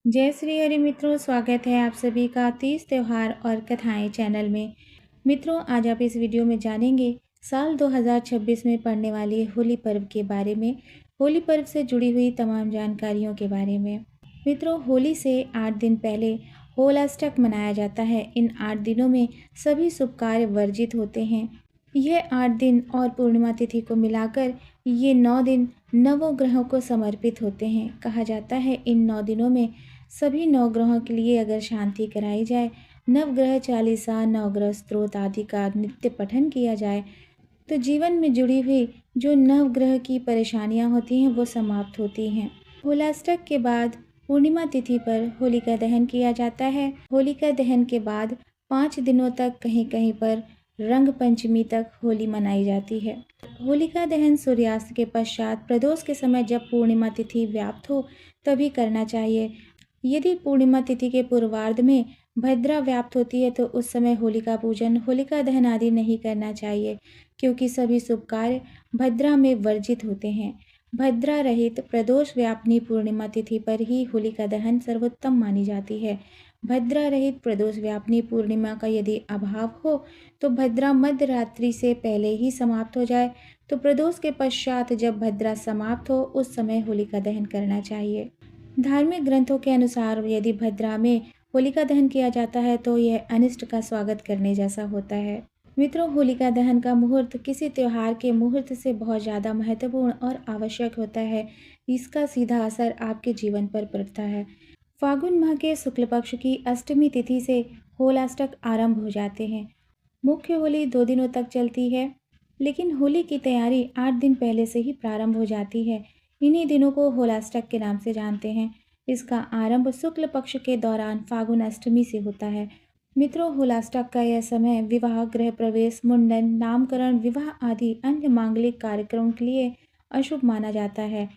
जय श्री हरि मित्रों, स्वागत है आप सभी का तीज त्योहार और कथाएं चैनल में। मित्रों, आज आप इस वीडियो में जानेंगे साल 2026 में पड़ने वाली होली पर्व के बारे में, होली पर्व से जुड़ी हुई तमाम जानकारियों के बारे में। मित्रों, होली से 8 दिन पहले होलाष्टक मनाया जाता है। इन 8 दिनों में सभी शुभ कार्य वर्जित होते हैं। यह 8 दिन और पूर्णिमा तिथि को मिलाकर ये 9 दिन नवों को समर्पित होते हैं। कहा जाता है इन 9 दिनों में सभी नवग्रहों के लिए अगर शांति कराई जाए, नवग्रह चालीसा, नवग्रह स्तोत्र आदि का नित्य पठन किया जाए, तो जीवन में जुड़ी हुई जो नवग्रह की परेशानियां होती हैं वो समाप्त होती हैं। होलाष्टक के बाद पूर्णिमा तिथि पर होलिका दहन किया जाता है। होलिका दहन के बाद 5 दिनों तक कहीं कहीं पर रंग पंचमी तक होली मनाई जाती है। होलिका दहन सूर्यास्त के पश्चात प्रदोष के समय जब पूर्णिमा तिथि व्याप्त हो तभी करना चाहिए। यदि पूर्णिमा तिथि के पूर्वार्ध में भद्रा व्याप्त होती है तो उस समय होलिका पूजन, होलिका दहन आदि नहीं करना चाहिए, क्योंकि सभी शुभ कार्य भद्रा में वर्जित होते हैं। भद्रा रहित प्रदोष व्यापनी पूर्णिमा तिथि पर ही होलिका दहन सर्वोत्तम मानी जाती है। भद्रा रहित प्रदोष व्यापनी पूर्णिमा का यदि अभाव हो तो भद्रा मध्य रात्रि से पहले ही समाप्त हो जाए, तो प्रदोष के पश्चात जब भद्रा समाप्त हो उस समय होलिका दहन करना चाहिए। धार्मिक ग्रंथों के अनुसार यदि भद्रा में होलिका दहन किया जाता है तो यह अनिष्ट का स्वागत करने जैसा होता है। मित्रों, होलिका दहन का मुहूर्त किसी त्योहार के मुहूर्त से बहुत ज़्यादा महत्वपूर्ण और आवश्यक होता है। इसका सीधा असर आपके जीवन पर पड़ता है। फागुन माह के शुक्ल पक्ष की अष्टमी तिथि से होलाष्टक आरंभ हो जाते हैं। मुख्य होली 2 दिनों तक चलती है, लेकिन होली की तैयारी 8 दिन पहले से ही प्रारंभ हो जाती है। इन्हीं दिनों को होलाष्टक के नाम से जानते हैं। इसका आरंभ शुक्ल पक्ष के दौरान फागुन अष्टमी से होता है। मित्रों, होलाष्टक का यह समय विवाह, गृह प्रवेश, मुंडन, नामकरण, विवाह आदि अन्य मांगलिक कार्यक्रमों के लिए अशुभ माना जाता है।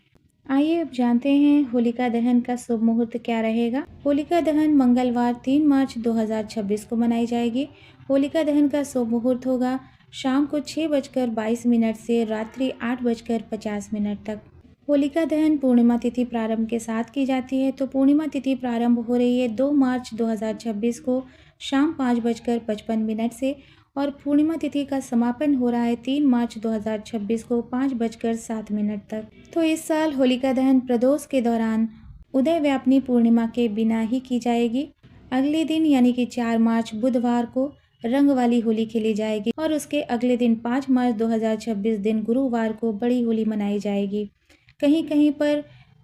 आइए अब जानते हैं होलिका दहन का शुभ मुहूर्त क्या रहेगा। होलिका दहन मंगलवार 3 मार्च 2026 को मनाई जाएगी। होलिका दहन का शुभ मुहूर्त होगा शाम को 6:22 से रात्रि 8:50 तक। होलिका दहन पूर्णिमा तिथि प्रारंभ के साथ की जाती है, तो पूर्णिमा तिथि प्रारंभ हो रही है 2 मार्च 2026 को शाम 5:55 से, और पूर्णिमा तिथि का समापन हो रहा है 3 मार्च 2026 को 5:07 तक। तो इस साल होलिका दहन प्रदोष के दौरान उदय व्यापनी पूर्णिमा के बिना ही की जाएगी। अगले दिन यानी कि 4 मार्च बुधवार को रंग वाली होली खेली जाएगी और उसके अगले दिन 5 मार्च 2026 दिन गुरुवार को बड़ी होली मनाई जाएगी। कहीं कहीं पर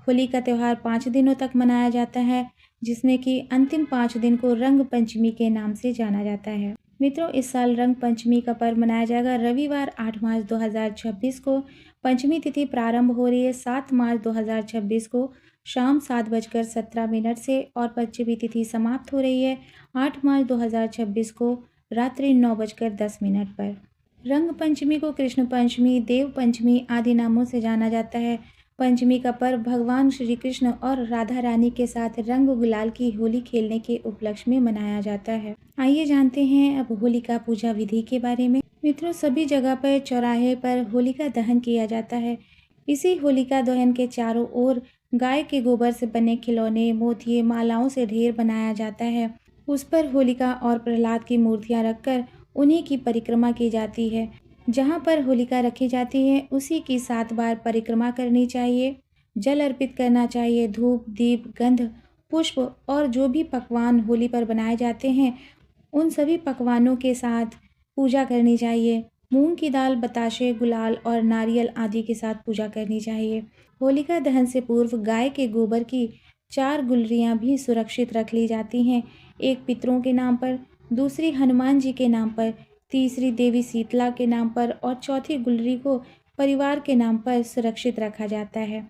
होली का त्यौहार 5 दिनों तक मनाया जाता है, जिसमें कि अंतिम 5 दिन को रंग पंचमी के नाम से जाना जाता है। मित्रों, इस साल रंग पंचमी का पर्व मनाया जाएगा रविवार 8 मार्च 2026 को। पंचमी तिथि प्रारंभ हो रही है 7 मार्च 2026 को शाम 7:17 से, और पंचमी तिथि समाप्त हो रही है 8 मार्च 2026 को रात्रि 9:10 पर। रंग पंचमी को कृष्ण पंचमी, देव पंचमी आदि नामों से जाना जाता है। पंचमी का पर्व भगवान श्री कृष्ण और राधा रानी के साथ रंग गुलाल की होली खेलने के उपलक्ष्य में मनाया जाता है। आइए जानते हैं अब होलिका पूजा विधि के बारे में। मित्रों, सभी जगह पर चौराहे पर होलिका दहन किया जाता है। इसी होलिका दहन के चारों ओर गाय के गोबर से बने खिलौने, मोतिये, मालाओं से ढेर बनाया जाता है। उस पर होलिका और प्रहलाद की मूर्तियां रखकर उन्हीं की परिक्रमा की जाती है। जहाँ पर होलिका रखी जाती है उसी की 7 बार परिक्रमा करनी चाहिए। जल अर्पित करना चाहिए। धूप, दीप, गंध, पुष्प और जो भी पकवान होली पर बनाए जाते हैं उन सभी पकवानों के साथ पूजा करनी चाहिए। मूंग की दाल, बताशे, गुलाल और नारियल आदि के साथ पूजा करनी चाहिए। होलिका दहन से पूर्व गाय के गोबर की 4 गुलरियाँ भी सुरक्षित रख ली जाती हैं। एक पितरों के नाम पर, दूसरी हनुमान जी के नाम पर, तीसरी देवी शीतला के नाम पर और चौथी गुलरी को परिवार के नाम पर सुरक्षित रखा जाता है।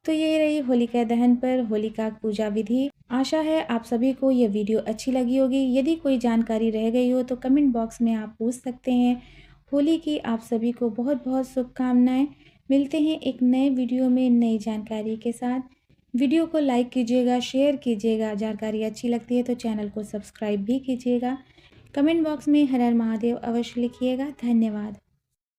तो ये रही होलिका दहन पर होलिका पूजा विधि। आशा है आप सभी को ये वीडियो अच्छी लगी होगी। यदि कोई जानकारी रह गई हो तो कमेंट बॉक्स में आप पूछ सकते हैं। होली की आप सभी को बहुत बहुत शुभकामनाएं। मिलते हैं एक नए वीडियो में नई जानकारी के साथ। वीडियो को लाइक कीजिएगा, शेयर कीजिएगा। जानकारी अच्छी लगती है तो चैनल को सब्सक्राइब भी कीजिएगा। कमेंट बॉक्स में हर हर महादेव अवश्य लिखिएगा। धन्यवाद।